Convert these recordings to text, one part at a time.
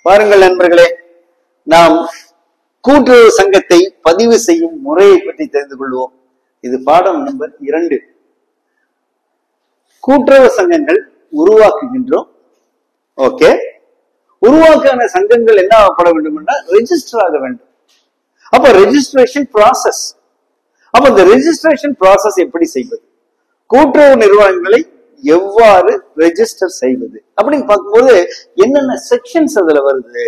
பாருங்கள் நண்பர்களே, நாம் கூட்டுறவு சங்கத்தை பதிவு செய்யும் முறையை பற்றி தெரிந்து கொள்வோம். இது பாடம் நம்பர் 2. கூட்டுறவு சங்கங்கள் உருவாக்குகின்றோம். ஓகே, உருவாக்கான சங்கங்கள் என்ன ஆகப்பட வேண்டும் என்றால் ரெஜிஸ்டர் ஆக வேண்டும். அப்ப ரெஜிஸ்ட்ரேஷன் ப்ராசஸ். அப்ப இந்த ரெஜிஸ்ட்ரேஷன் ப்ராசஸ் எப்படி செய்வது, கூட்டுறவு நிறுவனங்களை எவ்வாறு ரெஜிஸ்டர் செய்வது அப்படின்னு பார்க்கும்போது என்னென்ன செக்ஷன்ஸ் அதுல வருது,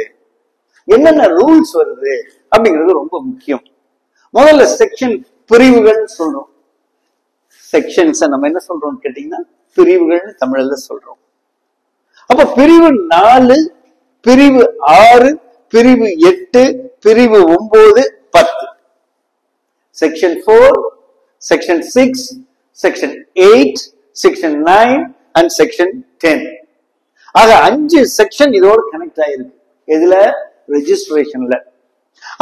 என்னென்ன ரூல்ஸ் வருது அப்படிங்கிறது ரொம்ப முக்கியம். முதல்ல செக்ஷன் பிரிவுகள் சொல்றோம். செக்ஷன்ஸ் நம்ம என்ன சொல்றோம் கேட்டீங்கன்னா பிரிவுகள் தமிழ்ல சொல்றோம். அப்ப பிரிவு 4, பிரிவு 6, பிரிவு 8, பிரிவு 9, 10. Section 4, section 6, section 8, section 9 and section 10. ஆக 5 செக்ஷன் இதோட கனெக்ட் ஆயிருக்கு. எதுல? ரெஜிஸ்ட்ரேஷன்ல.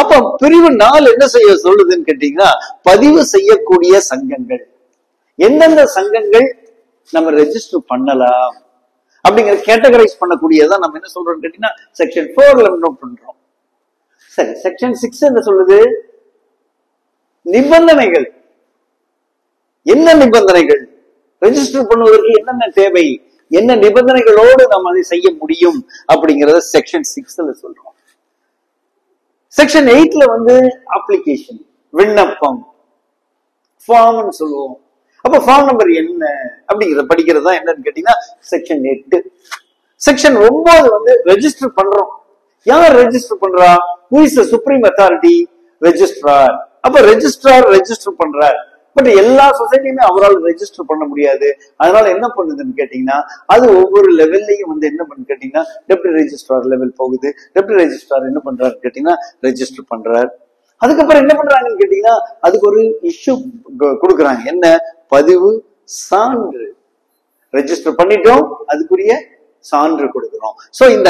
அப்ப பிரிவு 4 என்ன செய்ய சொல்லுதுன்னு கேட்டீங்கன்னா பதிவு செய்யக்கூடிய சங்கங்கள், எந்தெந்த சங்கங்கள் நம்ம ரெஜிஸ்டர் பண்ணலாம் அப்படிங்கிற கேட்டகரைஸ் பண்ணக்கூடியதான் நம்ம என்ன சொல்றோம் கேட்டீங்கன்னா செக்ஷன் 4ல நோட் பண்றோம். சரி, செக்ஷன் 6 என்ன சொல்லுது? நிபந்தனைகள். என்ன நிபந்தனைகள்? ரெஜிஸ்டர் பண்ணுவதற்கு என்னென்ன தேவை, என்ன நிபந்தனைகளோடு நாம் அதை செய்ய முடியும் அப்படிங்கறத செக்ஷன் 6ல சொல்றோம். செக்ஷன் 8ல அப்ளிகேஷன், விண்ணப்பம், ஃபார்ம்னு சொல்லுவோம். அப்ப ஃபார்ம் நம்பர் என்ன அப்படிங்கறத படிக்கிறது தான் என்னன்னு கேட்டீங்கன்னா செக்ஷன் 8. செக்ஷன் 9 ரெஜிஸ்டர் பண்றோம். யார் ரெஜிஸ்டர் பண்றா? Who is the supreme authority? Registrar. அப்ப ரெஜிஸ்ட்ரார் ரெஜிஸ்டர் பண்றார். பட் எல்லா சொசைட்டியுமே அவரால் ரெஜிஸ்டர் பண்ண முடியாது. அதனால என்ன பண்ணுதுன்னு கேட்டீங்கன்னா அது ஒவ்வொரு லெவல்லையும் என்ன பண்ணு கேட்டீங்கன்னா டெப்டி ரெஜிஸ்ட்ரார் லெவல் போகுது. டெப்டி ரெஜிஸ்ட்ரார் என்ன பண்றாரு கேட்டீங்கன்னா ரெஜிஸ்டர் பண்றாரு. அதுக்கப்புறம் என்ன பண்றாங்கன்னு கேட்டீங்கன்னா அதுக்கு ஒரு இஷ்யூ கொடுக்குறாங்க. என்ன? பதிவு சான்று. ரெஜிஸ்டர் பண்ணிட்டோம், அதுக்குரிய சான்று கொடுக்கிறோம். சோ இந்த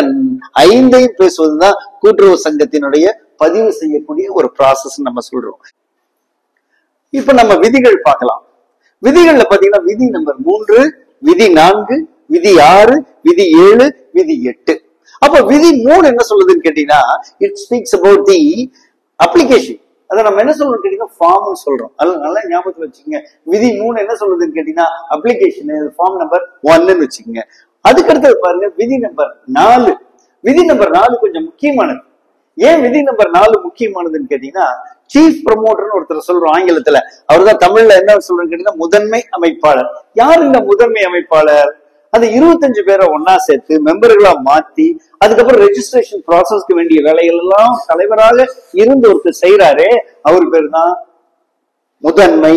5ஐயும் பேசுவதுதான் கூட்டுறவு சங்கத்தினுடைய பதிவு செய்யக்கூடிய ஒரு ப்ராசஸ் நம்ம சொல்றோம். இப்ப நம்ம விதிகள் பார்க்கலாம். விதிகள்ல பாத்தீங்கன்னா விதி நம்பர் 3, விதி 4, விதி 6, விதி 7, விதி 8. அப்ப விதி 3 என்ன சொல்லுதுன்னு கேட்டீங்கன்னா it speaks about the application. அதை நம்ம என்ன சொல்றோம் கேட்டீங்கன்னா ஃபார்ம் சொல்றோம். அது நல்லா ஞாபகத்துல வச்சுக்கோங்க. விதி 3 என்ன சொல்லுதுன்னு கேட்டீங்கன்னா அப்ளிகேஷன், ஃபார்ம் நம்பர் 1ன்னு வச்சுக்கோங்க. அதுக்கடுத்தது பாருங்க விதி நம்பர் 4. விதி நம்பர் 4 கொஞ்சம் முக்கியமானது. ஏன் விதி நம்பர் 4 முக்கியமானதுன்னு கேட்டீங்கன்னா சீஃப் ப்ரமோட்டர்னு ஒருத்தர் சொல்றோம் ஆங்கிலத்துல. அவர் தான் தமிழ்ல என்ன சொல்றேன்னு கேட்டீங்கன்னா முதன்மை அமைப்பாளர். யார் இந்த முதன்மை அமைப்பாளர்? அது 25 பேரை ஒன்னா சேர்த்து மெம்பர்களா மாத்தி அதுக்கப்புறம் ரெஜிஸ்ட்ரேஷன் ப்ராசஸ்க்கு வேண்டிய வேலைகள் எல்லாம் தலைவராக இருந்து ஒருத்தர் செய்யறாரே, அவர் பேர் தான் முதன்மை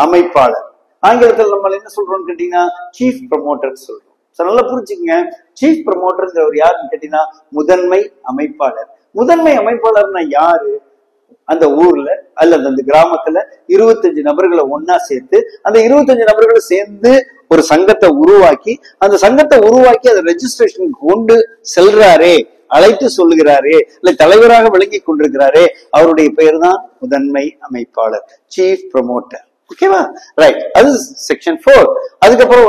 அமைப்பாளர். ஆங்கிலத்தில் நம்ம என்ன சொல்றோம்னு கேட்டீங்கன்னா சீஃப் ப்ரமோட்டர் சொல்றோம். நல்லா புரிஞ்சுக்கங்க. சீஃப் ப்ரமோட்டர் யாருன்னு கேட்டீங்கன்னா முதன்மை அமைப்பாளர். முதன்மை அமைப்பாளர்னா யாரு? அந்த ஊர்ல அல்லது அந்த கிராமத்துல 25 நபர்களை ஒன்னா சேர்த்து அந்த 25 நபர்களை சேர்ந்து ஒரு சங்கத்தை உருவாக்கி அந்த சங்கத்தை உருவாக்கி அதை ரெஜிஸ்ட்ரேஷன் கொண்டு செல்றாரே, அழைத்து சொல்லுகிறாரே, இல்ல தலைவராக விளங்கி கொண்டிருக்கிறாரே, அவருடைய பெயர் தான் முதன்மை அமைப்பாளர், சீஃப் ப்ரமோட்டர். ஓகேவா? ரைட். அது செக்ஷன் 4. அதுக்கப்புறம்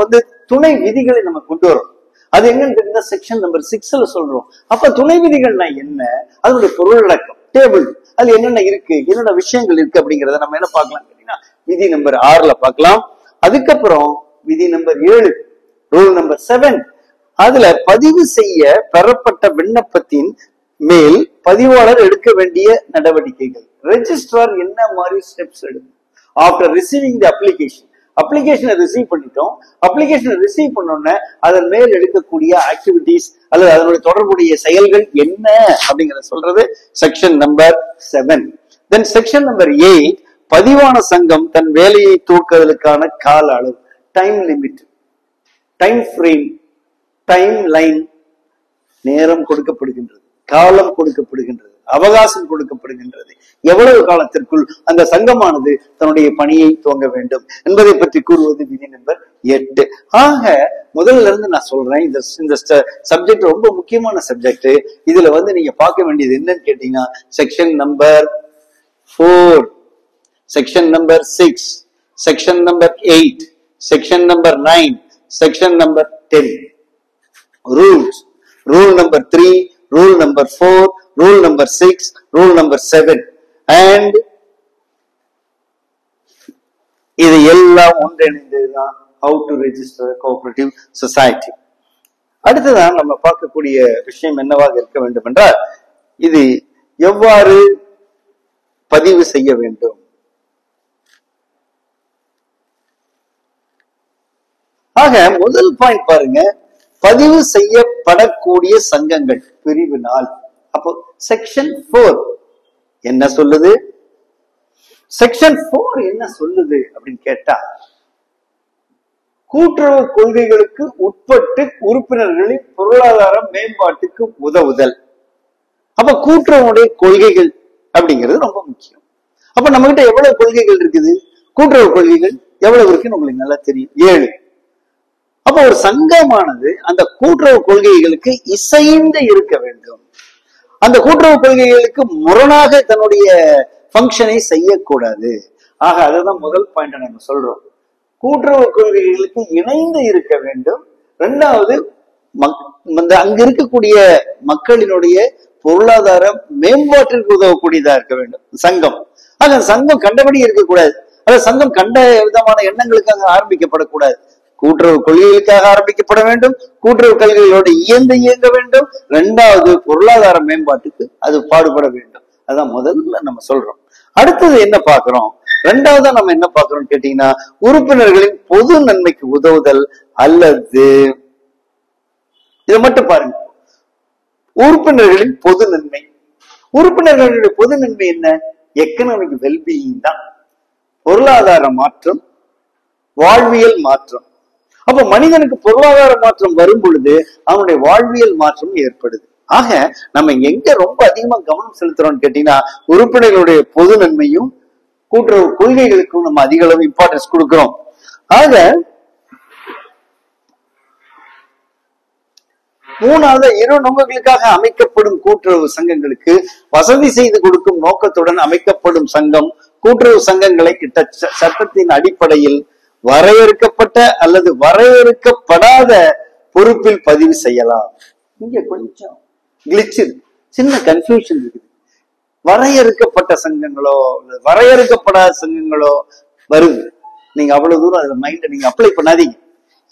துணை விதிகளை நம்ம கொண்டு வரோம். அது எங்கன்னு கேட்டீங்கன்னா செக்ஷன் நம்பர் 6ல சொல்றோம். அப்ப துணை விதிகள்னா என்ன, அதனுடைய பொருளடக்கம், டேபிள், அது என்னென்ன இருக்கு, என்னென்ன விஷயங்கள் இருக்கு அப்படிங்கறத நம்ம என்ன பார்க்கலாம் கேட்டீங்கன்னா விதி நம்பர் 6ல பார்க்கலாம். அதுக்கப்புறம் விதி நம்பர் 7, ரூல் நம்பர் 7. அதுல பதிவு செய்ய பெறப்பட்ட விண்ணப்பத்தின் மேல் பதிவாளர் எடுக்க வேண்டிய நடவடிக்கைகள், ரெஜிஸ்ட்ரார் என்ன மாதிரி ஸ்டெப்ஸ் எடுக்கும் ஆஃப்டர் ரிசீவிங் தி அப்ளிகேஷன். அப்ளிகேஷனை ரிசீவ் பண்ணிட்டோம். அப்ளிகேஷனை ரிசீவ் பண்ணோன்னே அதன் மேல் எடுக்கக்கூடிய ஆக்டிவிட்டிஸ் அல்லது அதனுடைய தொடர்புடைய செயல்கள் என்ன அப்படிங்கறத சொல்றது செக்ஷன் நம்பர் 7. தென் செக்ஷன் நம்பர் 8, பதிவான சங்கம் தன் வேலையை துவக்குவதற்கான கால அளவு, time limit, time frame, time line, நேரம் கொடுக்கப்படுகின்றது, காலம் கொடுக்கப்படுகின்றது, அவகாசம் கொடுக்கப்படுகின்றது. எவ்வளவு காலத்திற்குள் அந்த சங்கமானது தன்னுடைய பணியை துவங்க வேண்டும் என்பதை பற்றி கூறுவது விதி நம்பர் 8. ஆக முதல்ல இருந்து நான் சொல்றேன், இந்த சப்ஜெக்ட் ரொம்ப முக்கியமான சப்ஜெக்ட். இதுல நீங்க பார்க்க வேண்டியது என்னன்னு கேட்டீங்கன்னா section number 4, section number 6, section number 8, section number 9, section number 10. Rules, rule number 3, rule number 4, rule number 6, rule number 7. And இது எல்லாம் ஒன்றிணைந்ததுதான் how to register a cooperative society. அடுத்ததான் நம்ம பார்க்கக்கூடிய விஷயம் என்னவாக இருக்க வேண்டும் என்றால், இது எவ்வாறு பதிவு செய்ய வேண்டும். ஆக முதல் பாயிண்ட் பாருங்க, பதிவு செய்யப்படக்கூடிய சங்கங்கள் பிரிவு 4. அப்போ செக்ஷன் 4 என்ன சொல்லுது? செக்ஷன் 4 என்ன சொல்லுது அப்படின்னு கேட்டா, கூட்டுறவு கொள்கைகளுக்கு உட்பட்டு உறுப்பினர்களின் பொருளாதார மேம்பாட்டுக்கு உதவுதல். அப்ப கூட்டுறவுடைய கொள்கைகள் அப்படிங்கிறது ரொம்ப முக்கியம். அப்ப நம்ம கிட்ட எவ்வளவு கொள்கைகள் இருக்குது? கூட்டுறவு கொள்கைகள் எவ்வளவு இருக்குன்னு உங்களுக்கு நல்லா தெரியும், 7. அப்ப ஒரு சங்கமானது அந்த கூட்டுறவு கொள்கைகளுக்கு இசைந்து இருக்க வேண்டும். அந்த கூட்டுறவு கொள்கைகளுக்கு முரணாக தன்னுடைய பங்கனை செய்யக்கூடாது. ஆக அதுதான் முதல் பாயிண்ட் நம்ம சொல்றோம். கூட்டுறவு கொள்கைகளுக்கு இணைந்து இருக்க வேண்டும். 2வது, அங்க இருக்கக்கூடிய மக்களினுடைய பொருளாதார மேம்பாட்டிற்கு உதவக்கூடியதா இருக்க வேண்டும் சங்கம். ஆக சங்கம் கண்டபடி இருக்கக்கூடாது. அதாவது சங்கம் கண்ட விதமான எண்ணங்களுக்காக ஆரம்பிக்கப்படக்கூடாது. கூட்டுறவு கொள்கைகளுக்காக ஆரம்பிக்கப்பட வேண்டும். கூட்டுறவு கொள்கைகளோடு இயங்க வேண்டும். 2வது, பொருளாதார மேம்பாட்டுக்கு அது பாடுபட வேண்டும். அதான் முதல்ல நம்ம சொல்றோம். அடுத்தது என்ன பார்க்கிறோம்? 2வதா நம்ம என்ன பார்க்கிறோம் கேட்டீங்கன்னா, உறுப்பினர்களின் பொது நன்மைக்கு உதவுதல் அல்லது, இதை மட்டும் பாருங்க, உறுப்பினர்களின் பொது நன்மை. உறுப்பினர்களுடைய பொது நன்மை என்ன? எக்கனாமிக் வெல்பீயிங் தான். பொருளாதார மாற்றம், வாழ்வியல் மாற்றம். அப்ப மனிதனுக்கு பொருளாதார மாற்றம் வரும் பொழுது அவனுடைய வாழ்வியல் மாற்றம் ஏற்படுது. ஆக நம்ம எங்க ரொம்ப அதிகமா கவனம் செலுத்துறோம்னு கேட்டீங்கன்னா, உறுப்பினர்களுடைய பொது நன்மையும் கூட்டுறவு கொள்கைகளுக்கும் நம்ம அதிக அளவு இம்பார்ட்டன்ஸ் கொடுக்கிறோம். ஆக 3வது, இரு நோக்கங்களுக்காக அமைக்கப்படும் கூட்டுறவு சங்கங்களுக்கு வசதி செய்து கொடுக்கும் நோக்கத்துடன் அமைக்கப்படும் சங்கம் கூட்டுறவு சங்கங்களை சட்டத்தின் அடிப்படையில் வரையறுக்கப்பட்ட அல்லது வரையறுக்கப்படாத பொறுப்பில் பதிவு செய்யலாம். இங்க கொஞ்சம் கிளிச் இருக்கு, சின்ன கன்ஃபியூஷன் இருக்குது. வரையறுக்கப்பட்ட சங்கங்களோ வரையறுக்கப்படாத சங்கங்களோ வருது. நீங்க அவ்வளவு தூரம் அதுல மைண்ட நீங்க அப்ளை பண்ணாதீங்க.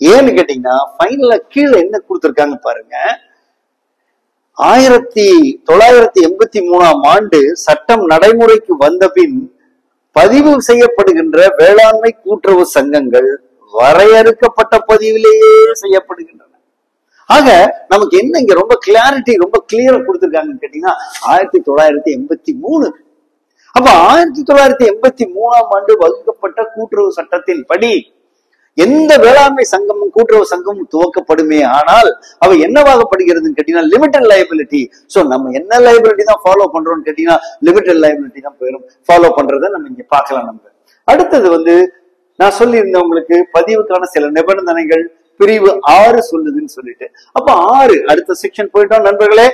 ஏன்னு கேட்டீங்கன்னா, ஃபைனலா கீழே என்ன கொடுத்திருக்காங்க பாருங்க. 1983ஆம் ஆண்டு சட்டம் நடைமுறைக்கு வந்த பின் பதிவு செய்யப்படுகின்ற வேளாண்மை கூட்டுறவு சங்கங்கள் வரையறுக்கப்பட்ட பதிவிலேயே செய்யப்படுகின்றன. ஆக நமக்கு என்ன இங்க ரொம்ப கிளாரிட்டி, ரொம்ப கிளியரா கொடுத்திருக்காங்கன்னு கேட்டீங்கன்னா 1983. அப்ப 1983ஆம் ஆண்டு வகுக்கப்பட்ட கூட்டுறவு சட்டத்தின் படி எந்த வேளாண்மை சங்கமும் கூட்டுறவு சங்கமும் துவக்கப்படுமே ஆனால் அவை என்னவாகப்படுகிறதுன்னு கேட்டீங்கன்னா லிமிடெட் லைபிலிட்டி. சோ நம்ம என்ன லைபிலிட்டி தான் ஃபாலோ பண்றோம்னு கேட்டீங்கன்னா லிமிடெட் லைபிலிட்டி தான் போயிடும் ஃபாலோ பண்றதை நம்ம இங்க பார்க்கலாம். நம்ம அடுத்தது நான் சொல்லியிருந்தேன் உங்களுக்கு பதிவுக்கான சில நிபந்தனைகள் பிரிவு 6 சொல்லுதுன்னு சொல்லிட்டு. அப்ப 6 அடுத்த செக்ஷன் போயிட்டோம் நண்பர்களே,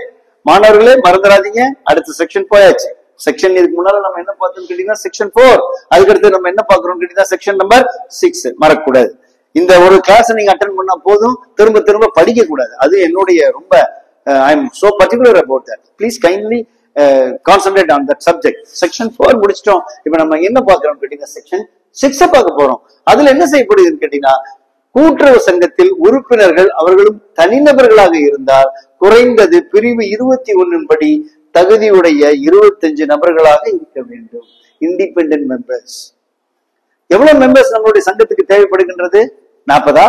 மாணவர்களே மறந்துடாதீங்க. அடுத்த செக்ஷன் போயாச்சு. செக்ஷன் இதுக்கு முன்னால நம்ம என்ன பார்த்தோம்னு கேட்டீங்கன்னா செக்ஷன் 4. அதுக்கடுத்து நம்ம என்ன பாக்குறோம் கேட்டீங்கன்னா செக்ஷன் நம்பர் 6. மறக்கக்கூடாது. இந்த ஒரு கிளாஸ் நீங்க அட்டென்ட் பண்ணா போதும், திரும்ப திரும்ப படிக்க கூடாது. அது என்னுடைய ரொம்ப I am so particular about that. Please kindly concentrate on that subject. Section 4 முடிச்சிட்டோம். இப்ப நம்ம என்ன பாக்குறோம் கேட்டீங்கன்னா செக்ஷன் 6 பார்க்க போறோம். அதுல என்ன செய்யப்படுதுன்னு கேட்டீங்கன்னா, கூட்டுறவு சங்கத்தில் உறுப்பினர்கள் அவர்களும் தனிநபர்களாக இருந்தால் குறைந்தது பிரிவு 21 படி தகுதியுடைய 25 நபர்களாக இருக்க வேண்டும். Independent members. எவ்வளவு மெம்பர்ஸ் நம்மளுடைய சங்கத்துக்கு தேவைப்படுகின்றது? 40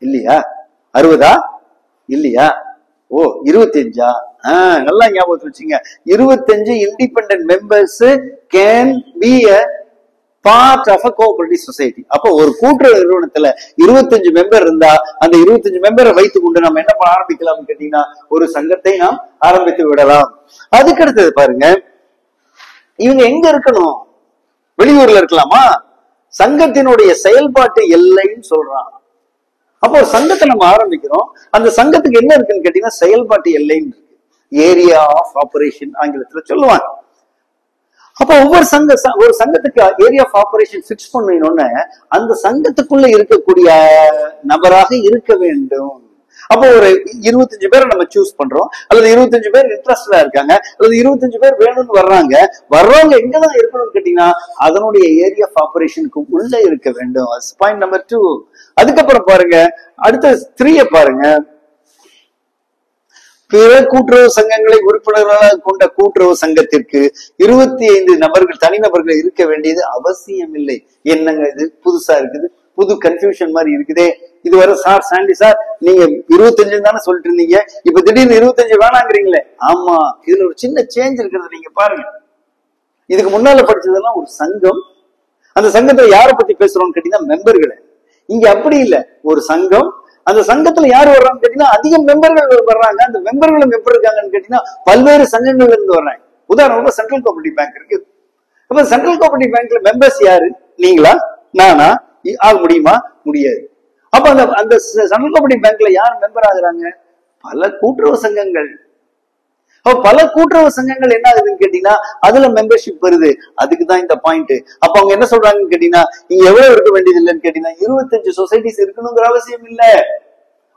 இல்லையா? 60 இல்லையா? ஓ 25. நல்லா ஞாபகத்துல வச்சுங்க. 25 independent members can be a part of a cooperative society. அப்ப ஒரு கூட்டுறவு நிறுவனத்துல 25 மெம்பர் இருந்தா அந்த 25 மெம்பரை வைத்துக் கொண்டு நம்ம என்ன ஆரம்பிக்கலாம் கேட்டீங்கன்னா ஒரு சங்கத்தை நாம் ஆரம்பித்து விடலாம். அதுக்கு அடுத்தது பாருங்க, இவங்க எங்க இருக்கணும்? வெளியூர்ல இருக்கலாமா? சங்கத்தினுடைய செயல்பாட்டு எல்லைன்னு சொல்றான். அப்போ ஒரு சங்கத்தை நம்ம ஆரம்பிக்கிறோம். அந்த சங்கத்துக்கு என்ன இருக்குன்னு கேட்டீங்கன்னா செயல்பாட்டு எல்லைன்னு இருக்கு. ஏரியா ஆஃப் ஆபரேஷன் ஆங்கிலத்துல சொல்லுவாங்க. அப்ப ஒவ்வொரு ஒரு சங்கத்துக்கு ஏரியா ஆஃப் ஆபரேஷன் பிக்ஸ் பண்ணணும்னு அந்த சங்கத்துக்குள்ள இருக்கக்கூடிய நபராக இருக்க வேண்டும். அப்போ ஒரு 25 பேரை நம்ம சூஸ் பண்றோம், அல்லது 25 பேர் இன்ட்ரெஸ்டா இருக்காங்க, அல்லது 25 பேர் வேணும்னு வர்றவங்க எங்கதான் இருக்கணும்னு கேட்டீங்கன்னா அதனுடைய ஏரியா ஆஃப் ஆபரேஷனுக்கு உள்ள இருக்க வேண்டும். Point number 2. அதுக்கப்புறம் பாருங்க, அடுத்த 3 பாருங்க. பிற கூட்டுறவு சங்கங்களை உறுப்பினர்களாக கொண்ட கூட்டுறவு சங்கத்திற்கு 25 நபர்கள் தனிநபர்கள் இருக்க வேண்டியது அவசியம் இல்லை. என்னங்க இது புதுசா இருக்குது, புது கன்ஃபியூஷன் மாதிரி இருக்குதே. இதுவரை சார் சாண்டி சார் நீங்க 25 தானே சொல்லிட்டு இருந்தீங்க, இப்ப திடீர்னு 25 வேணாங்கிறீங்களே. ஆமா, இதுல ஒரு சின்ன சேஞ்ச் இருக்கிறது நீங்க பாருங்க. இதுக்கு முன்னால படிச்சதெல்லாம் ஒரு சங்கம், அந்த சங்கத்துல யாரை பத்தி பேசுறோம்னு கேட்டீங்கன்னா மெம்பர்களை. இங்க அப்படி இல்லை, ஒரு சங்கம், அந்த சங்கத்துல யாரு வர்றாங்கன்னு கேட்டீங்கன்னா அதிக மெம்பர்கள் வர்றாங்க. அந்த மெம்பர்களும் எப்படி இருக்காங்கன்னு கேட்டீங்கன்னா பல்வேறு சங்கங்கள்ல இருந்து வர்றாங்க. உதாரணமா சென்ட்ரல் கோஆபரேட்டிவ் பேங்க் இருக்கு. அப்ப சென்ட்ரல் கோஆபரேட்டிவ் பேங்க்ல மெம்பர்ஸ் யாரு? நீங்களா நானா? ஆக முடியுமா? முடியாது. அப்ப அந்த சென்ட்ரல் கோஆபரேட்டிவ் பேங்க்ல யார் மெம்பர் ஆகுறாங்க? பல கூட்டுறவு சங்கங்கள். பல கூட்டுறவு சங்கங்கள் என்ன ஆகுதுன்னு கேட்டீங்கன்னா அதுல மெம்பர்ஷிப் வருது. அதுக்குதான் இந்த பாயிண்ட். அப்ப அவங்க என்ன சொல்றாங்கன்னு கேட்டீங்கன்னா இங்க எவ்வளவு இருக்க வேண்டியது இல்லைன்னு கேட்டீங்கன்னா 25 சொசைட்டிஸ் இருக்கணுங்கிற அவசியம் இல்ல.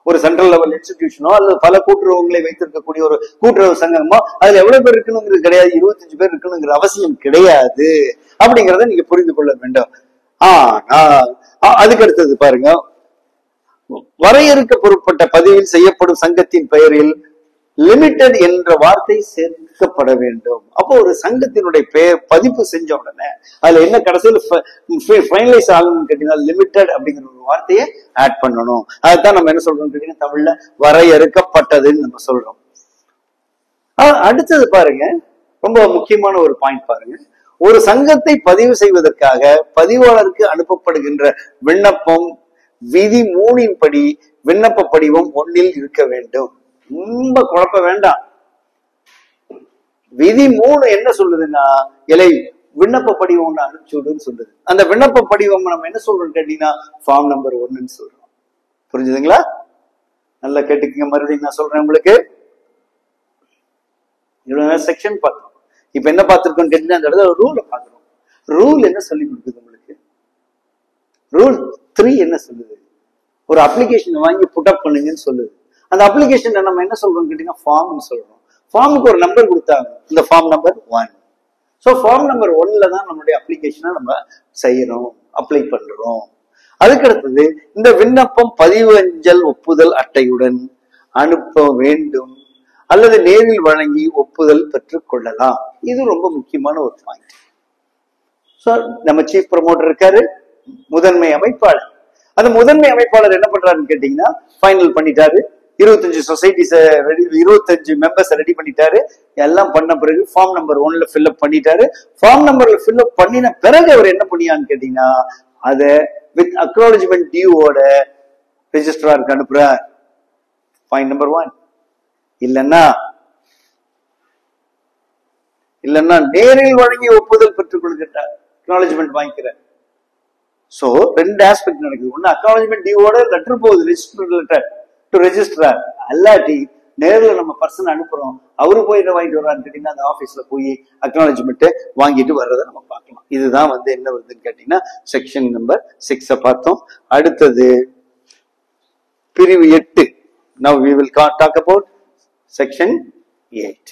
ஒரு சென்ட்ரல் லெவல் இன்ஸ்டிடியூஷனோ அல்லது பல கூட்டுறவுகளை வைத்திருக்கக்கூடிய ஒரு கூட்டுறவு சங்கமோ அதுல எவ்வளவு பேர் இருக்கணுங்கிறது கிடையாது, 25 பேர் இருக்கணுங்கிற அவசியம் கிடையாது. அப்படிங்கிறத நீங்க புரிந்து கொள்ள வேண்டும். அதுக்கு அடுத்தது பாருங்க, வரையறுக்க பொருட்பட்ட பதிவில் செய்யப்படும் சங்கத்தின் பெயரில் லிமிடெட் என்ற வார்த்தை சேர்க்கப்பட வேண்டும். அப்போ ஒரு சங்கத்தினுடைய பெயர் பதிப்பு செஞ்ச உடனே அதுல என்ன கடைசியில் ஃபைனலைஸ் ஆகணும்னு கேட்டீங்கன்னா லிமிடெட் அப்படிங்கிற ஒரு வார்த்தையை ஆட் பண்ணணும். அதுதான் நம்ம என்ன சொல்றோம் கேட்டீங்கன்னா தமிழ்ல வரையறுக்கப்பட்டதுன்னு நம்ம சொல்றோம். அடுத்தது பாருங்க, ரொம்ப முக்கியமான ஒரு பாயிண்ட் பாருங்க. ஒரு சங்கத்தை பதிவு செய்வதற்காக பதிவாளருக்கு அனுப்பப்படுகின்ற விண்ணப்பம் விதி 3 படி விண்ணப்ப படிவம் 1 இருக்க வேண்டும். ரொம்ப குழப்ப வேண்டாம். விதி 3 என்ன சொல்லுதுன்னா இலை விண்ணப்ப படிவம் ஒண்ணு அனுப்பிச்சு விடுன்னு சொல்லுது. அந்த விண்ணப்ப படிவம் நம்ம என்ன சொல்றோம் கேட்டீங்கன்னா ஃபார்ம் நம்பர் 1ன்னு சொல்றோம். புரிஞ்சுதுங்களா? நல்லா கேட்டுக்கங்க, மறுபடியும் நான் சொல்றேன் உங்களுக்கு. இவ்வளவு செக்ஷன் பார்த்தோம். இப்ப என்ன பார்த்திருக்கோம் கேட்டீங்கன்னா அந்த இடத்துல ரூலை பார்க்கிறோம். ரூல் என்ன சொல்லி கொடுக்குது உங்களுக்கு? ரூல் 3 என்ன சொல்லுது? ஒரு அப்ளிகேஷன் வாங்கி புட்டப் பண்ணுங்கன்னு சொல்லுது. அந்த அப்ளிகேஷன் நம்ம என்ன சொல்றோம் கேட்டீங்கன்னா ஃபார்ம் சொல்றோம். ஃபார்முக்கு ஒரு நம்பர் கொடுத்தாங்க, இந்த form number 1. So form number 1ல தான் நம்மளுடைய அப்ளிகேஷனை நம்ம செய்யறோம், அப்ளை பண்றோம். அதுக்கு அடுத்தது இந்த விண்ணப்பம் பதிவு அஞ்சல் ஒப்புதல் அட்டையுடன் அனுப்ப வேண்டும் அல்லது நேரில் வழங்கி ஒப்புதல் பெற்றுக் கொள்ளலாம். இது ரொம்ப முக்கியமான ஒரு பாயிண்ட். ஸோ நம்ம சீஃப் ப்ரமோட்டர் இருக்காரு, முதன்மை அமைப்பாளர். அந்த முதன்மை அமைப்பாளர் என்ன பண்றாருன்னு கேட்டீங்கன்னா ஃபைனல் பண்ணிட்டாரு, 25 சொசைட்டிஸ் 25 மெம்பர்ஸ் ரெடி பண்ணிட்டாரு. எல்லாம் பண்ண பிறகு ஃபார்ம் நம்பர் 1ல ஃபில்அப் பண்ணிட்டாரு. ஃபார்ம் நம்பர்ல ஃபில்அப் பண்ணின பிறகு அவர் என்ன பண்ணியான்னு கேட்டீங்கன்னா அதை வித் அக்னாலஜ்மெண்ட் டியூவோட ரெஜிஸ்ட்ராருக்கு அனுப்புறார். Point number 1. இல்லைன்னா நேரில் வழங்கி ஒப்புதல் பெற்றுக் கொள்கிறார், அக்னாலஜ்மெண்ட் வாங்கிக்கிறார். சோ 2 ஆஸ்பெக்ட் நடக்குது. ஒன்னு அக்னாலஜ்மெண்ட் டியூவோட லெட்டர் போகுது, ரெஜிஸ்டர் லெட்டர் டு ரெஜிஸ்ட்ரார். அல்லாட்டி நேரில் நம்ம பர்சன் அனுப்புறோம், அவரு போய் என்ன வாங்கிட்டு வர்றான்னு கேட்டீங்கன்னா அந்த ஆபீஸ்ல போய் அக்னாலஜ்மெண்ட் வாங்கிட்டு வர்றதை நம்ம பார்க்கலாம். இதுதான் என்ன வருதுன்னு கேட்டீங்கன்னா செக்ஷன் நம்பர் 6 பார்த்தோம். அடுத்தது பிரிவு 8. Now we will talk about section 8.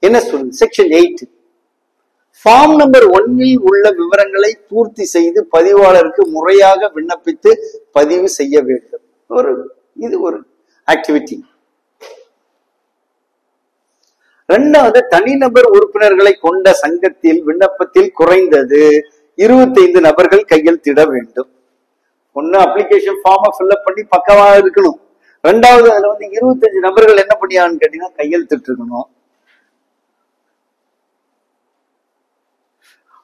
என்ன சொல்லுது? செக்ஷன் 8 ஃபார்ம் நம்பர் 1ல் உள்ள விவரங்களை பூர்த்தி செய்து பதிவாளருக்கு முறையாக விண்ணப்பித்து பதிவு செய்ய வேண்டும். இது ஒரு ஆக்டிவிட்டி. 2வது தனிநபர் உறுப்பினர்களை கொண்ட சங்கத்தில் விண்ணப்பத்தில் குறைந்தது 25 நபர்கள் கையெழுத்திட வேண்டும். ஒன்னு அப்ளிகேஷன் ஃபார்மை ஃபில்அப் பண்ணி பக்கவா இருக்கணும். 2வது அதுல 25 நபர்கள் என்ன பண்ணியான்னு கேட்டீங்கன்னா கையெழுத்திட்டு இருக்கணும்.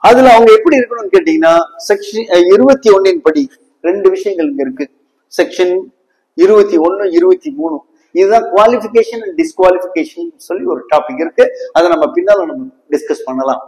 அதுல அவங்க எப்படி இருக்கணும்னு கேட்டீங்கன்னா செக்ஷன் 21 படி 2 விஷயங்கள் இங்க இருக்கு. செக்ஷன் 21, 23 இதுதான் குவாலிபிகேஷன் அண்ட் டிஸ்குவாலிபிகேஷன் சொல்லி ஒரு டாபிக் இருக்கு. அதை நம்ம பின்னால நம்ம டிஸ்கஸ் பண்ணலாம்.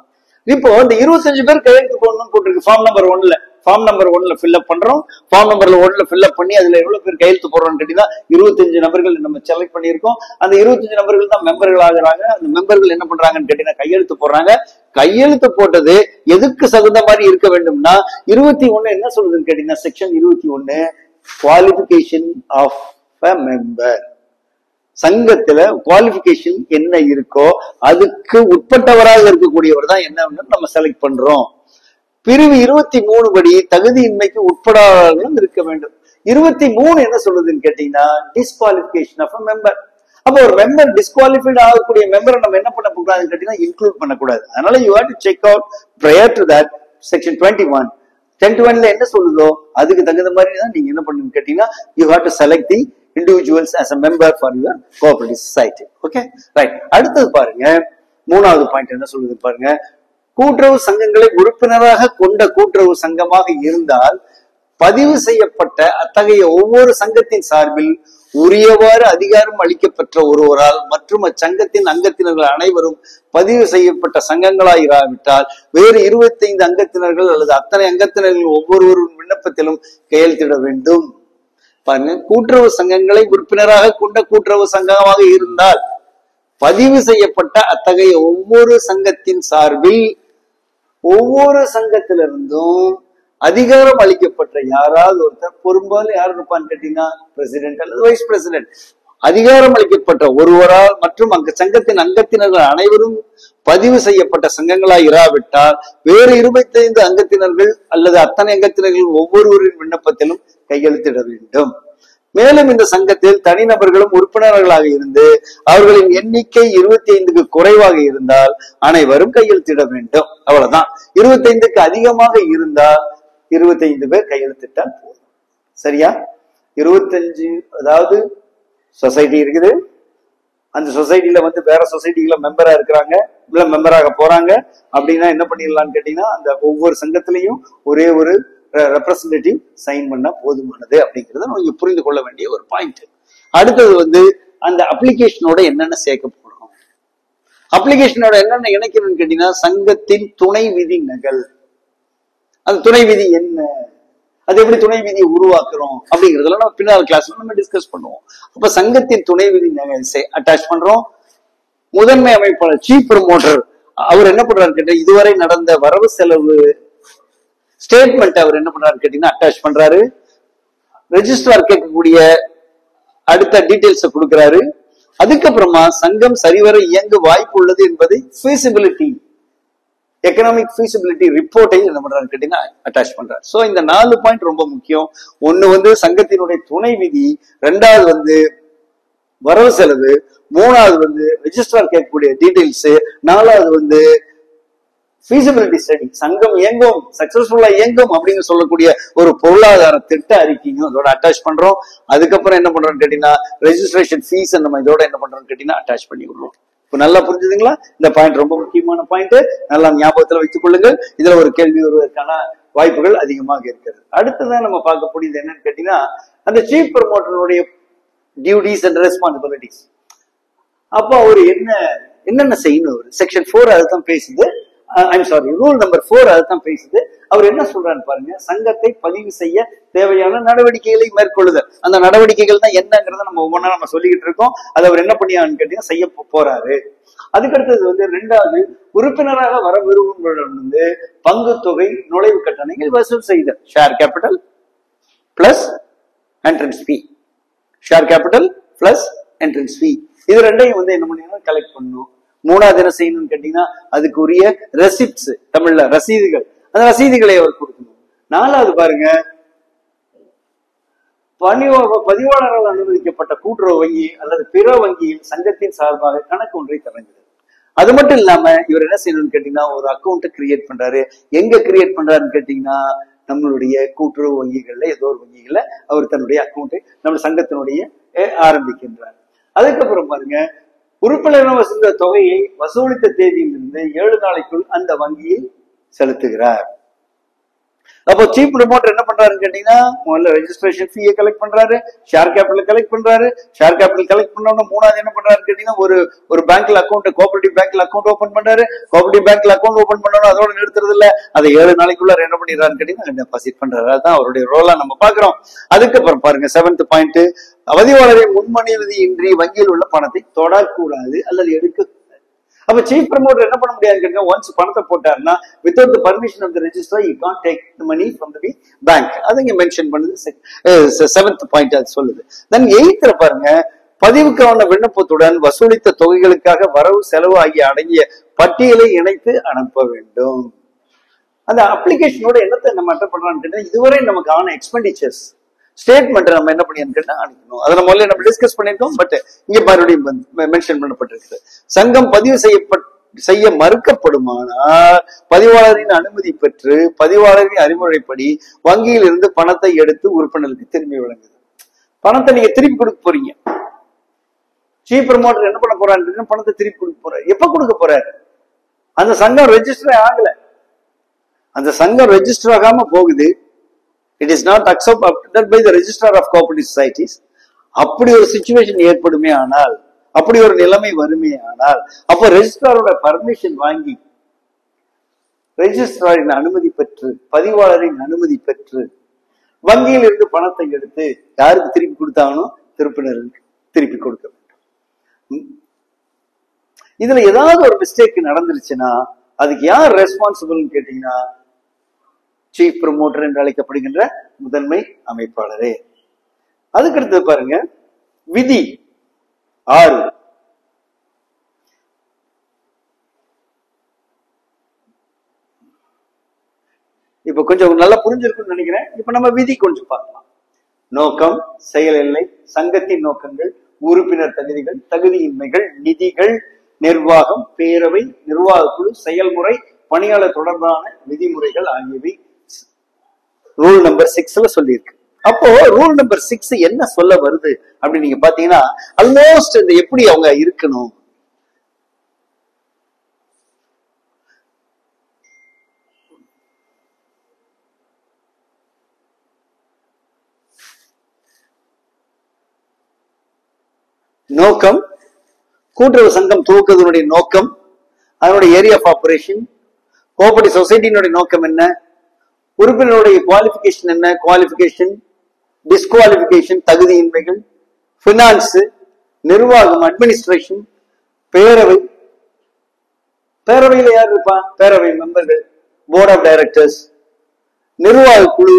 இப்போ இந்த 25 பேர் கையெழுத்து போடணும்னு போட்டிருக்கு ஃபார்ம் நம்பர் 1ல. ஃபார்ம் நம்பர் 1ல ஃபில்அப் பண்றோம். ஃபார்ம் நம்பர் 1ல ஃபில்அப் பண்ணி அதுல எவ்வளவு பேர் கையெழுத்து போடுறோம்னு கேட்டீங்கன்னா 25 நபர்கள் நம்ம செலக்ட் பண்ணியிருக்கோம். அந்த 25 நபர்கள் தான் மெம்பர்கள் ஆகுறாங்க. அந்த மெம்பர்கள் என்ன பண்றாங்கன்னு கேட்டீங்கன்னா கையெழுத்து போடுறாங்க. கையெழுத்து போட்டது எதுக்கு தகுந்த மாதிரி இருக்க வேண்டும்னா 21 என்ன சொல்லுதுன்னு கேட்டீங்கன்னா section 21 qualification of a member. சங்கத்துல குவாலிபிகேஷன் என்ன இருக்கோ அதுக்கு உட்பட்டவராக இருக்கக்கூடியவர் தான் என்ன நம்ம செலக்ட் பண்றோம். பிரிவு 23 படி தகுதியின்மைக்கு உட்படாதவர்களும் இருக்க வேண்டும். 23 என்ன சொல்லுதுன்னு கேட்டீங்கன்னா டிஸ்குவாலிபிகேஷன் ஆஃப் அ மெம்பர். அப்ப ஒரு மெம்பர் டிஸ்குவாலிஃபைட் ஆகக்கூடிய மெம்பரை நம்ம என்ன பண்ண கூடாதுன்னு கேட்டீங்கன்னா இன்க்ளூட் பண்ணக்கூடாது. அதனால you have to check out prior to that section 21 10-1ல என்ன சொல்லுதோ அதுக்கு தகுந்த மாதிரி தான் நீங்க என்ன பண்ணுன்னு கேட்டீங்கன்னா you have to select the individuals as a member for your cooperative society. Okay, right. அடுத்தது பாருங்க, மூணாவது பாயிண்ட் என்ன சொல்லுது பாருங்க. கூட்டுறவு சங்கங்களை உறுப்பினராக கொண்ட கூட்டுறவு சங்கமாக இருந்தால் பதிவு செய்யப்பட்ட அத்தகைய ஒவ்வொரு சங்கத்தின் சார்பில் உரியவாறு அதிகாரம் அளிக்கப்பெற்ற ஒருவரால் மற்றும் அச்சங்கத்தின் அங்கத்தினர்கள் அனைவரும் பதிவு செய்யப்பட்ட சங்கங்களாயிராவிட்டால் வேறு 25 அங்கத்தினர்கள் அல்லது அத்தனை அங்கத்தினர்கள் ஒவ்வொருவரும் விண்ணப்பத்திலும் கையெழுத்திட வேண்டும். பாருங்க, கூட்டுறவு சங்கங்களை உறுப்பினராக கொண்ட கூட்டுறவு சங்கமாக இருந்தால் பதிவு செய்யப்பட்ட அத்தகைய ஒவ்வொரு சங்கத்தின் சார்பில் ஒவ்வொரு சங்கத்திலிருந்தும் அதிகாரம் அளிக்கப்பட்ட யாராவது ஒருத்தர், பெரும்பாலும் யார் இருப்பான்னு கேட்டீங்கன்னா பிரசிடென்ட் அல்லது வைஸ் பிரசிடென்ட், அதிகாரம் அளிக்கப்பட்ட ஒருவரால் மற்றும் அங்க சங்கத்தின் அங்கத்தினர்கள் அனைவரும் பதிவு செய்யப்பட்ட சங்கங்களாய் இராவிட்டால் வேறு 25 அங்கத்தினர்கள் அல்லது அத்தனை அங்கத்தினர்கள் ஒவ்வொருவரின் விண்ணப்பத்திலும் கையெழுத்திட வேண்டும். மேலும் இந்த சங்கத்தில் தனிநபர்களும் உறுப்பினர்களாக இருந்து அவர்களின் எண்ணிக்கை 25க்கு குறைவாக இருந்தால் அனைவரும் கையெழுத்திட வேண்டும். அவ்வளவுதான். 25க்கு அதிகமாக இருந்தால் 25 பேர் கையெழுத்திட்டால் போதும். சரியா? 25, அதாவது சொசைட்டி இருக்குது, அந்த சொசைட்டில வேற சொசைட்டில மெம்பரா இருக்கிறாங்க, இல்ல மெம்பராக போறாங்க அப்படின்னா என்ன பண்ணிடலாம்னு கேட்டீங்கன்னா அந்த ஒவ்வொரு சங்கத்திலையும் ஒரே ஒரு ரெப்ரசன்டேட்டிவ் சைன் பண்ணா போதுமானது அப்படிங்கறத நீங்க புரிந்து கொள்ள வேண்டிய ஒரு பாயிண்ட். அடுத்தது அந்த அப்ளிகேஷனோட என்னென்ன சேர்க்க போறோம். அப்ளிகேஷனோட என்னென்ன இணைக்கணும்னு கேட்டீங்கன்னா சங்கத்தின் துணை விதி நகல். அந்த துணை விதி என்ன, அது எப்படி துணை விதியை உருவாக்குறோம் அப்படிங்கறதுல நம்ம பின்னால் கிளாஸ்ல நம்ம டிஸ்கஸ் பண்ணுவோம். அப்ப சங்கத்தின் துணை விதி அட்டாச் பண்றோம். முதன்மை அமைப்பாளர் சீஃப் ப்ரமோட்டர் அவர் என்ன பண்றாரு கேட்டா இதுவரை நடந்த வரவு செலவு ஸ்டேட்மெண்ட் அவர் என்ன பண்றாரு கேட்டீங்கன்னா அட்டாச் பண்றாரு. ரெஜிஸ்ட்ரார் கேட்கக்கூடிய அடுத்த டீடைல்ஸ் கொடுக்கிறாரு. அதுக்கப்புறமா சங்கம் சரிவர இயங்க வாய்ப்பு உள்ளது என்பதை ஃபீசிபிலிட்டி, எக்கனாமிக் ஃபீசிபிலிட்டி ரிப்போர்ட்டை என்ன பண்றாரு கேட்டீங்கன்னா அட்டாச் பண்றாரு. சோ இந்த 4 பாயிண்ட் ரொம்ப முக்கியம். ஒண்ணு சங்கத்தினுடைய துணை விதி, ரெண்டாவது வரவு செலவு, மூணாவது ரெஜிஸ்ட்ரார் கேட்கக்கூடிய டீடைல்ஸ், நாலாவது ஃபீசிபிலிட்டி ஸ்டடி, சங்கம் இயங்கும் சக்சஸ்ஃபுல்லா இயங்கும் அப்படின்னு சொல்லக்கூடிய ஒரு பொருளாதார திட்ட அறிக்கையும் இதோட அட்டாச் பண்றோம். அதுக்கப்புறம் என்ன பண்றோம்னு கேட்டீங்கன்னா ரெஜிஸ்ட்ரேஷன் ஃபீஸ் நம்ம இதோட என்ன பண்றோம்னு கேட்டீங்கன்னா அட்டாச் பண்ணி விடுறோம். இப்ப நல்லா புரிஞ்சுதுங்களா? இந்த பாயிண்ட் ரொம்ப முக்கியமான பாயிண்ட், நல்லா ஞாபகத்துல வைத்துக் கொள்ளுங்கள். இதுல ஒரு கேள்வி வருவதற்கான வாய்ப்புகள் அதிகமாக இருக்கிறது. அடுத்ததான் நம்ம பார்க்கக்கூடியது என்னன்னு கேட்டீங்கன்னா அந்த சீஃப் ப்ரமோட்டருடைய டியூட்டிஸ் அண்ட் ரெஸ்பான்சிபிலிட்டிஸ். அப்ப அவரு என்னென்ன செய்யணும், செக்ஷன் 4 அதுதான் பேசுது. ரூல் நம்பர் 4 அதுதான் பேசுது. அவர் என்ன சொல்றான்னு பாருங்க. சங்கத்தை பதிவு செய்ய தேவையான நடவடிக்கைகளை மேற்கொள்ளுதல். அந்த நடவடிக்கைகள் தான் என்னங்கிறத நம்ம ஒவ்வொன்றா நம்ம சொல்லிக்கிட்டு இருக்கோம். அது அவர் என்ன பண்ணியான்னு கேட்டீங்கன்னா செய்ய போறாரு. அதுக்கடுத்தது ரெண்டாவது உறுப்பினராக வர விரும்பும் பங்கு தொகை நுழைவு கட்டணங்கள் வசூல் செய்தல். ஷேர் கேபிட்டல் பிளஸ் என்ட்ரன்ஸ் ஃபீ, ஷேர் கேபிட்டல் பிளஸ் என்ட்ரன்ஸ் ஃபீ, இது ரெண்டையும் என்ன பண்ணீங்கன்னா கலெக்ட் பண்ணணும். மூணாவது என்ன செய்யணும்னு கேட்டீங்கன்னா அதுக்குரிய ரெசிப்ட்ஸ், தமிழ்ல ரசீதுகள், அந்த ரசீதுகளை அவர் கொடுக்கணும். நாலாவது பாருங்க, பதிவாளரால் அனுமதிக்கப்பட்ட கூட்டுறவு வங்கி அல்லது பிற வங்கியில் சங்கத்தின் சார்பாக கணக்கு ஒன்றை திறந்தது. அது மட்டும் இல்லாம இவர் என்ன செய்யணும்னு கேட்டீங்கன்னா ஒரு அக்கௌண்ட் கிரியேட் பண்றாரு. எங்க கிரியேட் பண்றாருன்னு கேட்டீங்கன்னா நம்மளுடைய கூட்டுறவு வங்கிகள்ல ஏதோ ஒரு வங்கிகள்ல அவர் தன்னுடைய அக்கௌண்ட் நம்ம சங்கத்தினுடைய ஆரம்பிக்கின்றார். அதுக்கப்புறம் பாருங்க, உறுப்பினர் வசூலித்த தொகையை வசூலித்த தேதியிலிருந்து 7 நாளைக்குள் அந்த வங்கியில் செலுத்துகிறார். அப்போ சீஃப் ப்ரமோட்டர் என்ன பண்றாருன்னு கேட்டீங்கன்னா, முதல்ல ரெஜிஸ்ட்ரேஷன் ஃபீயை கலெக்ட் பண்றாரு, ஷேர் கேபிட்டல் கலெக்ட் பண்றாரு. ஷேர் கேபிட்டல் கலெக்ட் பண்ணோம்னா மூணாவது என்ன பண்றாருன்னு கேட்டீங்கன்னா, ஒரு பேங்க்ல அக்கௌண்ட், கோஆபரேட்டிவ் பேங்க்ல அக்கௌண்ட் ஓபன் பண்றாரு. கோஆபரேட்டிவ் பேங்க்ல அக்கௌண்ட் ஓபன் பண்ணணும், அதோட நிறுத்துறது இல்ல, அதை 7 நாளைக்குள்ள என்ன பண்ணிடுறாருன்னு கேட்டீங்கன்னா டெபாசிட் பண்றாரு. அதுதான் அவருடைய ரோலா நம்ம பாக்குறோம். அதுக்கப்புறம் பாருங்க 7th பாயிண்ட், பதிவாளரின் முன்மொழிவு இன்றி வங்கியில் உள்ள பணத்தை தொடக்கூடாது அல்லது எடுக்க. அப்ப சீஃப் ப்ரமோட்டர் என்ன பண்ண முடியாது, ஒன்ஸ் பணத்தை போட்டாருன்னா without the permission of the registrar you can't take the money from the bank. அது இங்க மென்ஷன் பண்ணுது 7th பாயிண்ட் அது சொல்லுது. தென் 8th பாருங்க, பதிவுக்கான விண்ணப்பத்துடன் வசூலித்த தொகைகளுக்காக வரவு செலவு ஆகிய அடங்கிய பட்டியலை இணைத்து அனுப்ப வேண்டும். அந்த அப்ளிகேஷனோட என்னத்தை நம்ம என்ன பண்றோம்னு இதுவரை நமக்கு ஆன எக்ஸ்பெண்டிச்சர்ஸ் ஸ்டேட்மெண்ட் நம்ம என்ன பண்ணிருக்கோம்னா அனுப்பணும். அதை முதல்ல நம்ம டிஸ்கஸ் பண்ணிருக்கோம். பட் இங்க மறுபடியும் மென்ஷன் பண்ணப்பட்டிருக்கு. சங்கம் பதிவு செய்ய மறுக்கப்படுமானால் பதிவாளரின் அனுமதி பெற்று பதிவாளரின் அறிமுறைப்படி வங்கியில் இருந்து பணத்தை எடுத்து உறுப்பினருக்கு திரும்பி வழங்குது. பணத்தை நீங்க திருப்பி கொடுக்க போறீங்க. சீஃப் ப்ரமோட்டர் என்ன பண்ண போறாரு, பணத்தை திருப்பி கொடுக்க போறாரு. எப்ப கொடுக்க போறாரு? அந்த சங்கம் ரெஜிஸ்டர் ஆகல, அந்த சங்கம் ரெஜிஸ்டர் ஆகாம போகுது. It is not accepted by the registrar of cooperative societies. அப்படி ஒரு சிச்சுவேஷன் ஏற்படுமே ஆனால், அப்படி ஒரு நிலைமை வருமே ஆனால், அப்போ ரெஜிஸ்ட்ராரோட பர்மிஷன் வாங்கி ரெஜிஸ்ட்ராரின் அனுமதி பெற்று பதிவாளரின் அனுமதி பெற்று வங்கியில் இருந்து பணத்தை எடுத்து யாருக்கு திருப்பி கொடுத்தாங்கன்னு திருப்பினருக்கு திருப்பி கொடுக்க வேண்டும். இதுல ஏதாவது ஒரு மிஸ்டேக் நடந்துருச்சுன்னா அதுக்கு யார் ரெஸ்பான்சிபிள் கேட்டீங்கன்னா சீஃப் ப்ரமோட்டர் என்று அழைக்கப்படுகின்ற முதன்மை அமைப்பாளரே. அதுக்கடுத்து பாருங்க விதி 6. இப்ப கொஞ்சம் நல்லா புரிஞ்சிருக்குன்னு நினைக்கிறேன். இப்ப நம்ம விதி கொஞ்சம் பார்க்கலாம். நோக்கம், செயல் எல்லை, சங்கத்தின் நோக்கங்கள், உறுப்பினர் தகுதிகள், தகுதியின்மைகள், நிதிகள், நிர்வாகம், பேரவை, நிர்வாக குழு, செயல்முறை, பணியாளர் தொடர்பான விதிமுறைகள் ஆகியவை ரூல் நம்பர் 6ல சொல்லியிருக்கு. அப்போ ரூல் நம்பர் 6 என்ன சொல்ல வருது அப்படின்னு நீங்க பாத்தீங்கன்னா, ஆல்மோஸ்ட் இந்த எப்படி அவங்க இருக்கணும், நோக்கம், கூட்டுறவு சங்கம் துவக்குவதனுடைய நோக்கம், அதனுடைய ஏரியா ஆஃப் ஆபரேஷன், கோஆபரேட்டிவ் சொசைட்டியினுடைய நோக்கம் என்ன, உறுப்பினருடைய குவாலிபிகேஷன் என்ன, குவாலிபிகேஷன், டிஸ்குவாலிபிகேஷன், தகுதியின்மைகள், பினான்ஸ், நிர்வாகம், அட்மினிஸ்ட்ரேஷன், பேரவை, பேரவையில் யார் இருப்பா, பேரவை மெம்பர்கள், போர்ட் ஆஃப் டைரக்டர்ஸ், நிர்வாக குழு,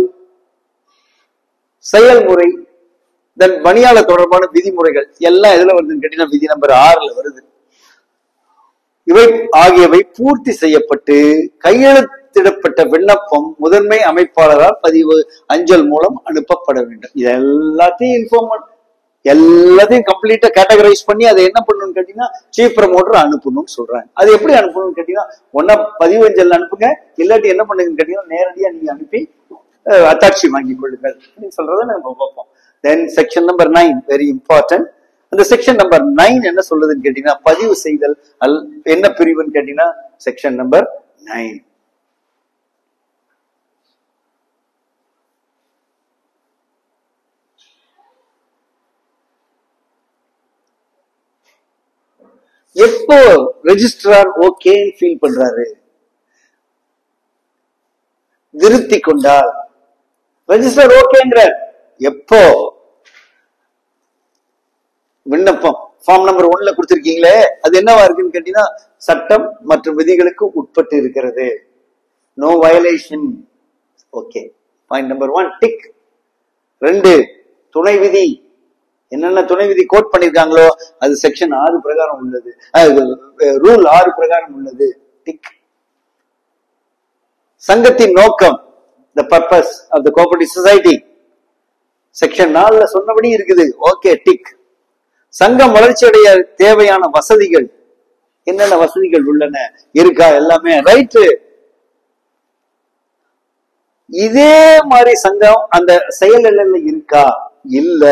செயல்முறை, தென் பணியாளர் தொடர்பான விதிமுறைகள் எல்லாம் எதுல வருதுன்னு கேட்டீங்கன்னா விதி நம்பர் 6ல வருது. இவை ஆகியவை பூர்த்தி செய்யப்பட்டு கையெழுத்திடப்பட்ட விண்ணப்பம் முதன்மை அமைப்பாளரால் பதிவு அஞ்சல் மூலம் அனுப்பப்பட வேண்டும். இது எல்லாத்தையும் எல்லாத்தையும் கம்ப்ளீட்டா கேட்டகரைஸ் பண்ணி அதை என்ன பண்ணணும்னு கேட்டீங்கன்னா சீஃப் ப்ரமோட்டர் அனுப்பணும்னு சொல்றாங்க. அது எப்படி அனுப்பணும்னு கேட்டீங்கன்னா ஒன்னா பதிவு அஞ்சல் அனுப்புங்க, இல்லாட்டி என்ன பண்ணுங்கன்னு கேட்டீங்கன்னா நேரடியா நீங்க அனுப்பி அத்தாட்சி வாங்கிக் கொள்ளுங்கள் சொல்றதை நம்ம பார்ப்போம். தென் செக்ஷன் நம்பர் 9 வெரி இம்பார்ட்டன்ட். அந்த செக்ஷன் நம்பர் 9 என்ன சொல்லுதுன்னு கேட்டீங்கன்னா பதிவு செய்தல் என்ன பிரிவுன்னு கேட்டீங்கன்னா செக்ஷன் நம்பர் 9. எப்போ ரெஜிஸ்ட்ரார் ஓகே ஃபீல் பண்றாரு, திருப்தி கொண்டால் ரெஜிஸ்ட்ரார் ஓகேங்கிற எப்போ விண்ணப்பம் ஃபார்ம் நம்பர் 1ல கொடுத்திருக்கீங்களே அது என்னவா இருக்குன்னு கேட்டீங்கன்னா சட்டம் மற்றும் விதிகளுக்கு உட்பட்டு இருக்கிறது, no violation. Okay, point number 1 tick. 2 துணை விதி, என்னென்ன துணை விதி கோட் பண்ணிருக்காங்களோ அது செக்ஷன் 6 பிரகாரம் உள்ளது, ரூல் 6 பிரகாரம் உள்ளது, டிக். சங்கத்தின் நோக்கம், the purpose of the cooperative society section 4ல சொன்னபடி இருக்குது, ஓகே டிக். சங்கம் வளர்ச்சி அடைய தேவையான வசதிகள், என்னென்ன வசதிகள் உள்ளன இருக்கா, எல்லாமே ரைட்டு. இதே மாதிரி சங்கம் அந்த செயல் எல்லையில இருக்கா, இல்ல,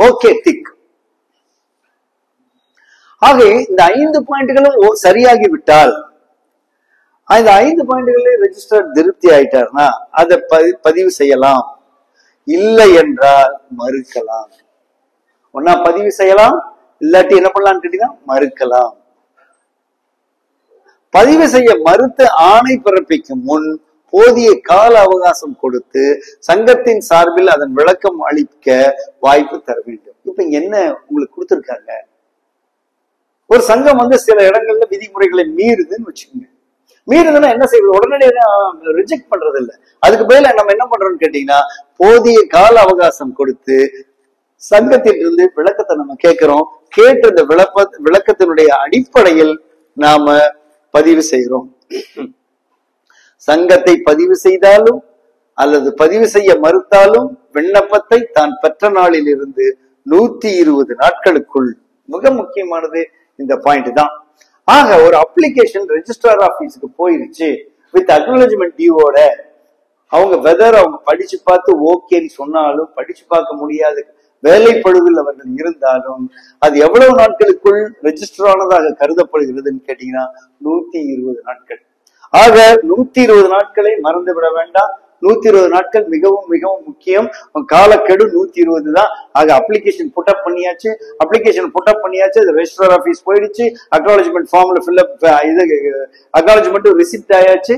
ஓகே டிக். ஆக இந்த 5 பாயிண்ட்களும் சரியாகி விட்டால் இந்த 5 பாயிண்ட்களே ரெஜிஸ்டர் திருப்தி ஆயிட்டாருன்னா அதை பதிவு செய்யலாம், இல்லை என்றால் மறுக்கலாம். ஒன்னா பதிவு செய்யலாம், இல்லாட்டி என்ன பண்ணலாம்னு கேட்டீங்கன்னா மறுக்கலாம். பதிவு செய்ய மறுத்து ஆணை பிறப்பிக்கும் முன் போதிய கால அவகாசம் கொடுத்து சங்கத்தின் சார்பில் அதன் விளக்கம் அளிக்க வாய்ப்பு தர வேண்டும். இப்ப என்ன உங்களுக்கு கொடுத்திருக்காங்க, ஒரு சங்கம் சில இடங்கள்ல விதிமுறைகளை மீறுதுன்னு வச்சுக்கோங்க. மீறுதுன்னா என்ன செய்வது, உடனடியாக ரிஜெக்ட் பண்றது இல்லை. அதுக்கு பதிலா நம்ம என்ன பண்றோம்னு கேட்டீங்கன்னா போதிய கால அவகாசம் கொடுத்து சங்கத்திலிருந்து விளக்கத்தை நம்ம கேட்கிறோம். கேட்டு இந்த விளக்கத்தினுடைய அடிப்படையில் நாம பதிவு செய்கிறோம். சங்கத்தை பதிவு செய்தாலும் அல்லது பதிவு செய்ய மறுத்தாலும் விண்ணப்பத்தை தான் பெற்ற நாளில் இருந்து 120 நாட்களுக்குள், மிக முக்கியமானது இந்த பாயிண்ட் தான். ஆக ஒரு அப்ளிகேஷன் ரெஜிஸ்ட்ரார் ஆபீஸுக்கு போயிருச்சு வித் அக்னாலஜ்மெண்ட் டியூவோட, அவங்க வெதர் அவங்க படிச்சு பார்த்து ஓகேன்னு சொன்னாலும், படிச்சு பார்க்க முடியாது வேலைப்பழுவில் அவர்கள் இருந்தாலும், அது எவ்வளவு நாட்களுக்குள் ரெஜிஸ்டர் ஆனதாக கருதப்படுகிறதுன்னு கேட்டீங்கன்னா 120 நாட்கள். ஆக 120 நாட்களை மறந்து விட வேண்டாம். 120 நாட்கள் மிகவும் மிகவும் முக்கியம். காலக்கெடு 120 தான். ஆக அப்ளிகேஷன் புட்டப் பண்ணியாச்சு, அது ரெஜிஸ்ட்ரார் ஆபீஸ் போயிடுச்சு, அக்னாலஜ்மெண்ட் ஃபார்ம்ல ஃபில்அப், இது அக்னாலஜ்மெண்ட் ரிசிப்ட் ஆயாச்சு.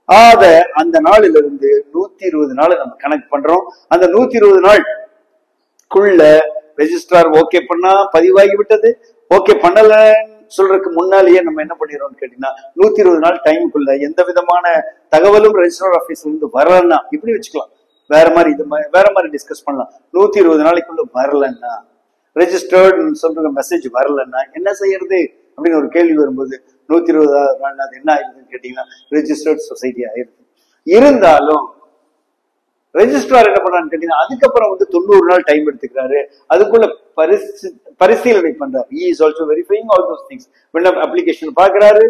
ஆக அந்த நாளில இருந்து 120 நாள் நம்ம கணக்கு பண்றோம். அந்த 120 நாள் ரெஜிஸ்ட்ரார் ஓகே பண்ணா பதிவாகி விட்டது. ஓகே பண்ணலன்னு சொல்றதுக்கு முன்னாலேயே நம்ம என்ன பண்ணிடுறோம்னு கேட்டீங்கன்னா 120 நாள் டைமுக்குள்ள எந்த விதமான தகவலும் ரெஜிஸ்ட்ரார் ஆபீஸ்ல இருந்து வரலன்னா, இப்படி வச்சுக்கலாம், வேற மாதிரி டிஸ்கஸ் பண்ணலாம். 120 நாளைக்குள்ள வரலன்னா, ரெஜிஸ்டர்டு சொல்ற மெசேஜ் வரலன்னா என்ன செய்யறது அப்படின்னு ஒரு கேள்வி வரும்போது 120 நாள் அது என்ன ஆயிருதுன்னு கேட்டீங்கன்னா ரெஜிஸ்டர்ட் சொசைட்டி ஆயிருது. இருந்தாலும் ரெஜிஸ்ட்ரார் என்ன பண்றான்னு கேட்டீங்கன்னா அதுக்கப்புறம் 90 நாள் டைம் எடுத்துக்கிறாரு. அதுக்குள்ள பரிசீலனை பண்றாரு. He is also verifying all those things. Application பாக்குறாரு,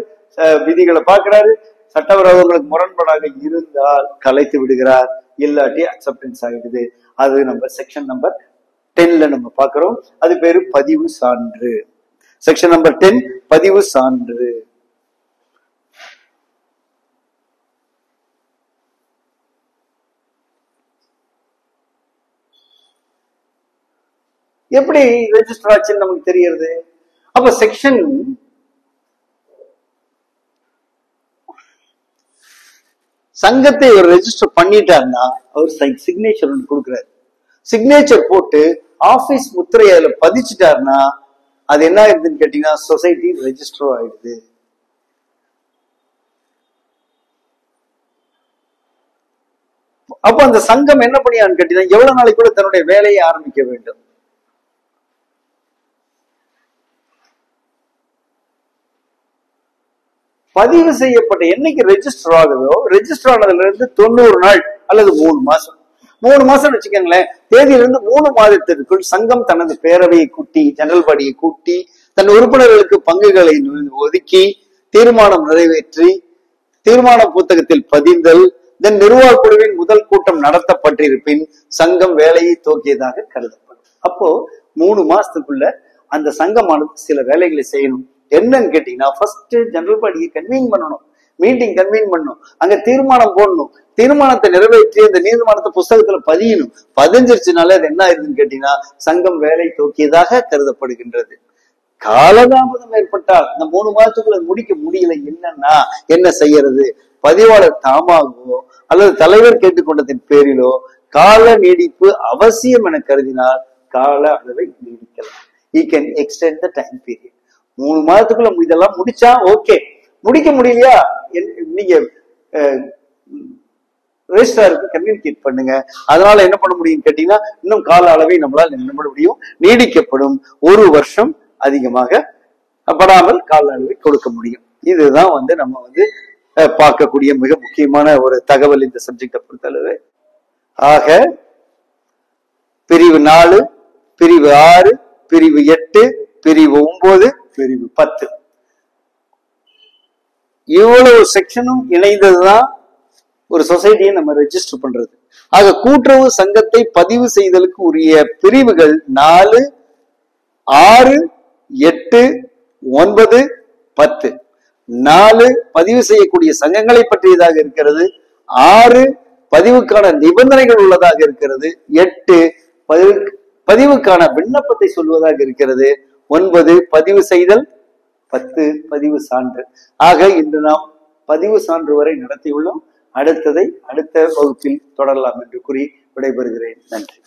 விதிகளை பாக்குறாரு, சட்டவிரோதங்களுக்கு முரண்பாடாக இருந்தால் கலைத்து விடுகிறார், இல்லாட்டி அக்செப்டன்ஸ் ஆகிடுது. அது நம்ம செக்ஷன் நம்பர் 10ல நம்ம பாக்குறோம். அது பேரு பதிவு சான்று. செக்ஷன் நம்பர் 10 பதிவு சான்று. எப்படி ரெஜிஸ்டர் ஆச்சுன்னு நமக்கு தெரியுது. அப்ப செக்ஷன் சங்கத்தை ஒரு ரெஜிஸ்டர் பண்ணிட்டாருன்னா அவர் சிக்னேச்சர் கொடுக்கிறாரு. சிக்னேச்சர் போட்டு ஆபீஸ் முத்திரை அதுல பதிச்சுட்டாருன்னா அது என்ன ஆயிடுதுன்னு கேட்டீங்கன்னா சொசைட்டி ரெஜிஸ்டர் ஆயிடுது. அப்ப அந்த சங்கம் என்ன பண்ணியான்னு கேட்டீங்கன்னா எவ்வளவு நாளைக்கு கூட தன்னுடைய வேலையை ஆரம்பிக்க வேண்டும். பதிவு செய்யப்பட்ட என்னைக்கு ரெஜிஸ்டர் ஆகுதோ, ரெஜிஸ்டர் ஆனதுல இருந்து 90 நாள் அல்லது 3 மாசம், 3 மாசம் வச்சுக்கோங்களேன், தேதியிலிருந்து 3 மாதத்திற்குள் சங்கம் தனது பேரவையை கூட்டி, ஜெனரல் பாடியை கூட்டி, தன் உறுப்பினர்களுக்கு பங்குகளை ஒதுக்கி, தீர்மானம் நிறைவேற்றி, தீர்மான புத்தகத்தில் பதிந்தல், தென் நிர்வாக குழுவின் முதல் கூட்டம் நடத்தப்பட்டிருப்பின் சங்கம் வேலையை துவக்கியதாக கருதப்படும். அப்போ 3 மாசத்துக்குள்ள அந்த சங்கமானது சில வேலைகளை செய்யணும். என்னன்னு கேட்டீங்கன்னா ஃபர்ஸ்ட் ஜெனரல் பாடியை கன்வீன் பண்ணணும், மீட்டிங் கன்வீன் பண்ணணும், அங்க தீர்மானம் போடணும், தீர்மானத்தை நிறைவேற்றி அந்த தீர்மானத்தை புஸ்தகத்துல பதியணும். பதிஞ்சிருச்சுனால அது என்ன ஆயிருதுன்னு கேட்டீங்கன்னா சங்கம் வேலை துவக்கியதாக கருதப்படுகின்றது. காலதாமதம் ஏற்பட்டால் இந்த 3 மாதத்துக்குள்ள முடிக்க முடியல, என்னன்னா என்ன செய்யறது? பதிவாளர் தாமாகவோ அல்லது தலைவர் கேட்டுக்கொண்டதின் பேரிலோ கால நீடிப்பு அவசியம் என கருதினால் கால அளவை நீடிக்கலாம். He can extend the time period. 3 மாதத்துக்குள்ள இதெல்லாம் முடிச்சா ஓகே. முடிக்க முடியலையா நீங்க ரெஜிஸ்ட்ராருக்கு கம்யூனிகேட் பண்ணுங்க. அதனால என்ன பண்ண முடியும் கேட்டீங்கன்னா இன்னும் கால அளவை நம்மளால் என்ன பண்ண முடியும், நீடிக்கப்படும். 1 வருஷம் அதிகமாக படாமல் கால அளவை கொடுக்க முடியும். இதுதான் நம்ம பார்க்கக்கூடிய மிக முக்கியமான ஒரு தகவல் இந்த சப்ஜெக்டை பொறுத்தளவு. ஆக பிரிவு 4, பிரிவு 6, பிரிவு 8, பிரிவு 9, பிரிவு 10 இவ்வளவு செக்ஷனும் இணைந்ததுதான் ஒரு சொசைட்டியை நம்ம ரெஜிஸ்டர் பண்றது. ஆக கூட்டுறவு சங்கத்தை பதிவு செய்தலுக்கு உரிய பிரிவுகள் 4, 6, 8, 9, 10. 4 பதிவு செய்யக்கூடிய சங்கங்களை பற்றியதாக இருக்கிறது. 6 பதிவுக்கான நிபந்தனைகள் உள்ளதாக இருக்கிறது. 8 பதிவுக்கான விண்ணப்பத்தை சொல்வதாக இருக்கிறது. 9 பதிவு செய்தல். 10 பதிவு சான்று. ஆக இன்று நாம் பதிவு சான்று வரை நடத்தியுள்ளோம். அடுத்த வகுப்பில் தொடரலாம் என்று கூறி விடைபெறுகிறேன். நன்றி.